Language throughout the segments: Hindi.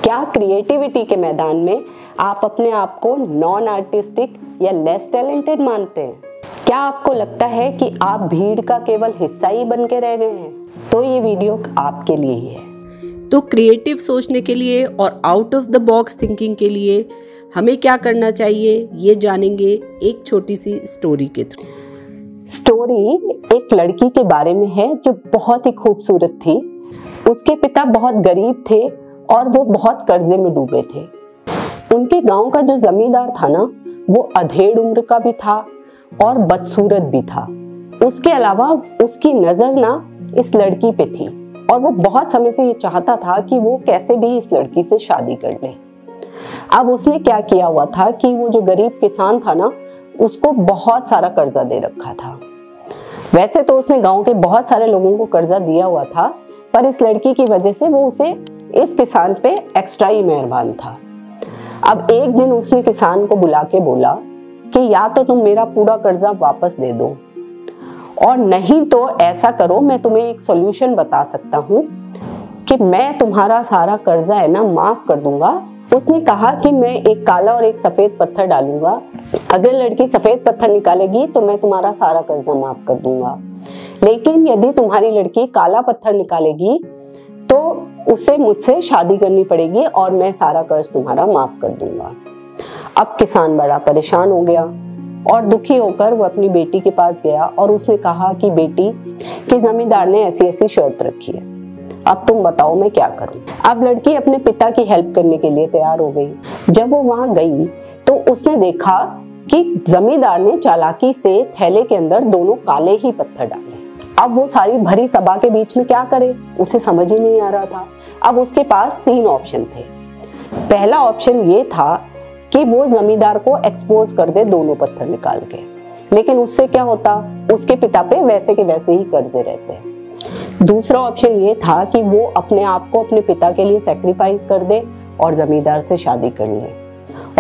क्या क्रिएटिविटी के मैदान में आप अपने आप को नॉन आर्टिस्टिक या लेस टैलेंटेड मानते हैं? क्या आपको लगता है कि आप भीड़ का केवल हिस्सा ही बन के रह गए हैं? तो ये वीडियो आपके लिए ही है। तो क्रिएटिव सोचने के लिए और out of the box thinking के लिए हमें क्या करना चाहिए, ये जानेंगे एक छोटी सी स्टोरी के थ्रू। स्टोरी एक लड़की के बारे में है जो बहुत ही खूबसूरत थी। उसके पिता बहुत गरीब थे और वो बहुत कर्जे में डूबे थे। उनके गांव का जो जमींदार था ना, वो अधेड़ उम्र का भी था और बदसूरत भी था। उसके अलावा उसकी नजर ना इस लड़की पे थी और वो बहुत समय से ये चाहता था कि वो कैसे भी इस लड़की से शादी कर ले। अब उसने क्या किया हुआ था कि वो जो गरीब किसान था ना, उसको बहुत सारा कर्जा दे रखा था। वैसे तो उसने गांव के बहुत सारे लोगों को कर्जा दिया हुआ था, पर इस लड़की की वजह से वो उसे इस किसान पे एक्स्ट्रा ही मेहरबान था। अब एक दिन उसने किसान को बुला के बोला कि या तो तुम मेरा पूरा कर्जा वापस दे दो, और नहीं तो ऐसा करो, मैं तुम्हें एक सॉल्यूशन बता सकता हूँ कि मैं तुम्हारा सारा कर्जा है ना माफ कर दूंगा। उसने कहा कि मैं एक काला और एक सफेद पत्थर डालूंगा, अगर लड़की सफेद पत्थर निकालेगी तो मैं तुम्हारा सारा कर्जा माफ कर दूंगा, लेकिन यदि तुम्हारी लड़की काला पत्थर निकालेगी तो उसे मुझसे शादी करनी पड़ेगी और मैं सारा कर्ज तुम्हारा माफ कर दूंगा। अब किसान बड़ा परेशान हो गया और दुखी होकर वो अपनी बेटी के पास गया और उसने कहा कि बेटी, कि जमींदार ने ऐसी ऐसी शर्त रखी है, अब तुम बताओ मैं क्या करूं। अब लड़की अपने पिता की हेल्प करने के लिए तैयार हो गई। जब वो वहां गई तो उसने देखा कि जमींदार ने चालाकी से थैले के अंदर दोनों काले ही पत्थर डाले। अब वो सारी भरी सभा के बीच में क्या करे, उसे समझ ही नहीं आ रहा था। अब उसके पास 3 ऑप्शन थे। पहला ऑप्शन ये था कि वो जमींदार को एक्सपोज कर दे दोनों पत्थर निकाल के, लेकिन उससे क्या होता, उसके पिता पे वैसे के वैसे ही कर्जे रहते। दूसरा ऑप्शन ये था कि वो अपने आप को अपने पिता के लिए सैक्रिफाइस कर दे और जमींदार से शादी कर ले।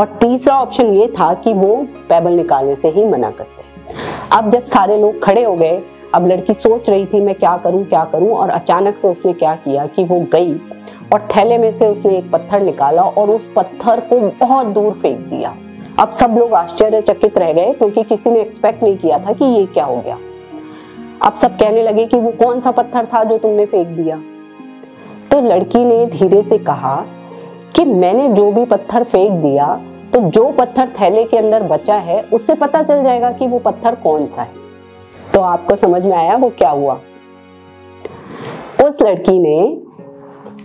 और तीसरा ऑप्शन ये था कि वो पेबल निकालने से ही मना कर दे। अब जब सारे लोग खड़े हो गए, अब लड़की सोच रही थी मैं क्या करूं, और अचानक से उसने क्या किया कि वो गई और थैले में से उसने एक पत्थर निकाला और उस पत्थर को बहुत दूर फेंक दिया। अब सब लोग आश्चर्यचकित रह गए क्योंकि किसी ने एक्सपेक्ट नहीं किया था कि ये क्या हो गया। अब सब कहने लगे कि वो कौन सा पत्थर था जो तुमने फेंक दिया। तो लड़की ने धीरे से कहा कि मैंने जो भी पत्थर फेंक दिया, तो जो पत्थर थैले के अंदर बचा है उससे पता चल जाएगा कि वो पत्थर कौन सा है। तो आपको समझ में आया वो क्या हुआ? उस लड़की ने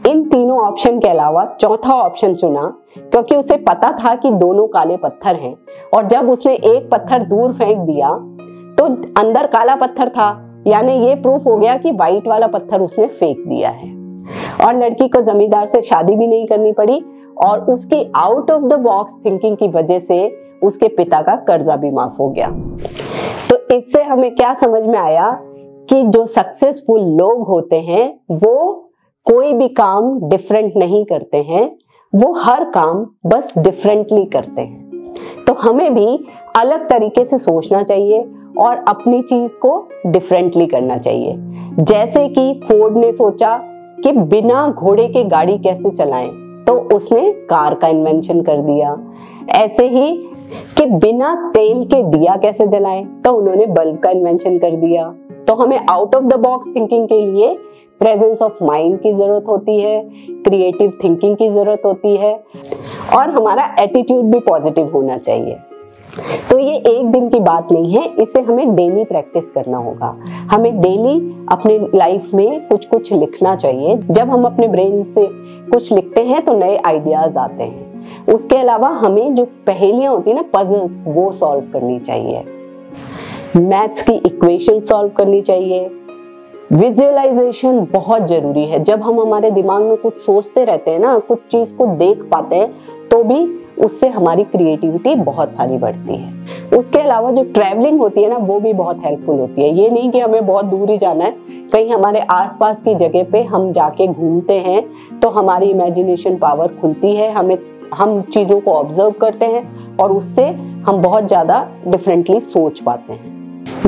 इन तीनों ऑप्शन के अलावा चौथा ऑप्शन चुना, क्योंकि उसे पता था कि दोनों काले पत्थर हैं, और जब उसने एक पत्थर दूर फेंक दिया तो अंदर काला पत्थर था, यानी ये प्रूफ हो गया कि व्हाइट वाला पत्थर उसने फेंक दिया है। और लड़की को जमींदार से शादी भी नहीं करनी पड़ी और उसकी out of the box thinking की वजह से उसके पिता का कर्जा भी माफ हो गया। तो इससे हमें क्या समझ में आया कि जो सक्सेसफुल लोग होते हैं वो कोई भी काम डिफरेंट नहीं करते हैं, वो हर काम बस डिफरेंटली करते हैं। तो हमें भी अलग तरीके से सोचना चाहिए और अपनी चीज को डिफरेंटली करना चाहिए। जैसे कि फोर्ड ने सोचा कि बिना घोड़े के गाड़ी कैसे चलाएं, तो उसने कार का इन्वेंशन कर दिया। ऐसे ही कि बिना तेल के दिया कैसे जलाएं, तो उन्होंने बल्ब का इन्वेंशन कर दिया। तो हमें out of the box thinking के लिए प्रेजेंस ऑफ माइंड की जरूरत होती है, क्रिएटिव थिंकिंग की जरूरत होती है, और हमारा एटीट्यूड भी पॉजिटिव होना चाहिए। तो ये एक दिन की बात नहीं है, इसे हमें डेली प्रैक्टिस करना होगा। हमें डेली अपने लाइफ में कुछ कुछ लिखना चाहिए। जब हम अपने ब्रेन से कुछ लिखते हैं तो नए आइडियाज आते हैं। उसके अलावा हमें जो पहेलियां होती है ना, पजल्स, वो सॉल्व करनी चाहिए। मैथ्स की इक्वेशन सॉल्व करनी चाहिए। विजुअलाइजेशन बहुत जरूरी है। जब हम हमारे दिमाग में कुछ सोचते रहते हैं ना, कुछ चीज को देख पाते हैं, तो भी उससे हमारी क्रिएटिविटी बहुत सारी बढ़ती है। उसके अलावा जो ट्रैवलिंग होती है ना, वो भी बहुत हेल्पफुल होती है। ये नहीं कि हमें बहुत दूर ही जाना है, कहीं हमारे आसपास की जगह पे हम जाके घूमते हैं तो हमारी इमेजिनेशन पावर खुलती है। हम चीजों को ऑब्जर्व करते हैं और उससे हम बहुत ज्यादा डिफरेंटली सोच पाते हैं।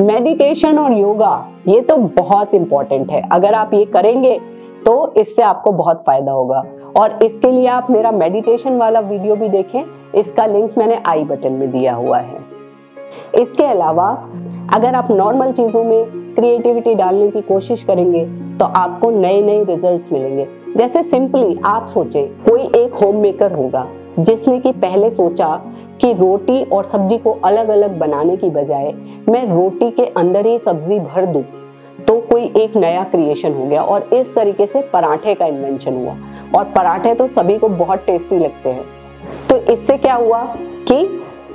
मेडिटेशन और योगा ये तो बहुत इंपॉर्टेंट है। अगर आप ये करेंगे तो इससे आपको बहुत फायदा होगा। और इसके लिए आप मेरा मेडिटेशन वाला वीडियो भी देखें, इसका लिंक मैंने आई बटन में दिया हुआ है। इसके अलावा अगर आप नॉर्मल चीज़ों में क्रिएटिविटी डालने की कोशिश करेंगे तो आपको नए नए रिजल्ट्स मिलेंगे। जैसे सिंपली आप सोचें, कोई एक होम मेकर होगा जिसने कि पहले सोचा कि रोटी और सब्जी को अलग अलग बनाने की बजाय मैं रोटी के अंदर ही सब्जी भर दूं, तो कोई एक नया क्रिएशन हो गया और इस तरीके से पराठे का इन्वेंशन हुआ। और पराठे तो सभी को बहुत टेस्टी लगते हैं। तो इससे क्या हुआ कि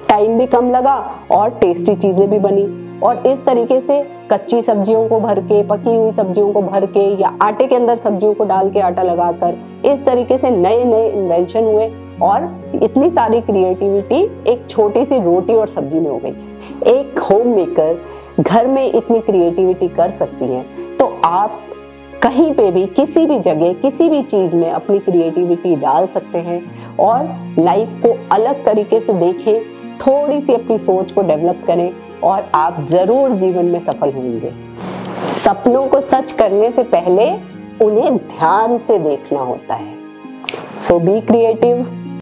टाइम भी कम लगा और टेस्टी चीजें भी बनी। और इस तरीके से कच्ची सब्जियों को भर के, पकी हुई सब्जियों को भर के या आटे के अंदर सब्जियों को डाल के आटा लगाकर इस तरीके से नए नए इन्वेंशन हुए और इतनी सारी क्रिएटिविटी एक छोटी सी रोटी और सब्जी में हो गई। एक होम मेकर घर में इतनी क्रिएटिविटी कर सकती हैं, तो आप कहीं पे भी, किसी भी जगह, किसी भी चीज में अपनी क्रिएटिविटी डाल सकते हैं और लाइफ को अलग तरीके से देखें, थोड़ी सी अपनी सोच को डेवलप करें और आप जरूर जीवन में सफल होंगे। सपनों को सच करने से पहले उन्हें ध्यान से देखना होता है। सो बी क्रिएटिव,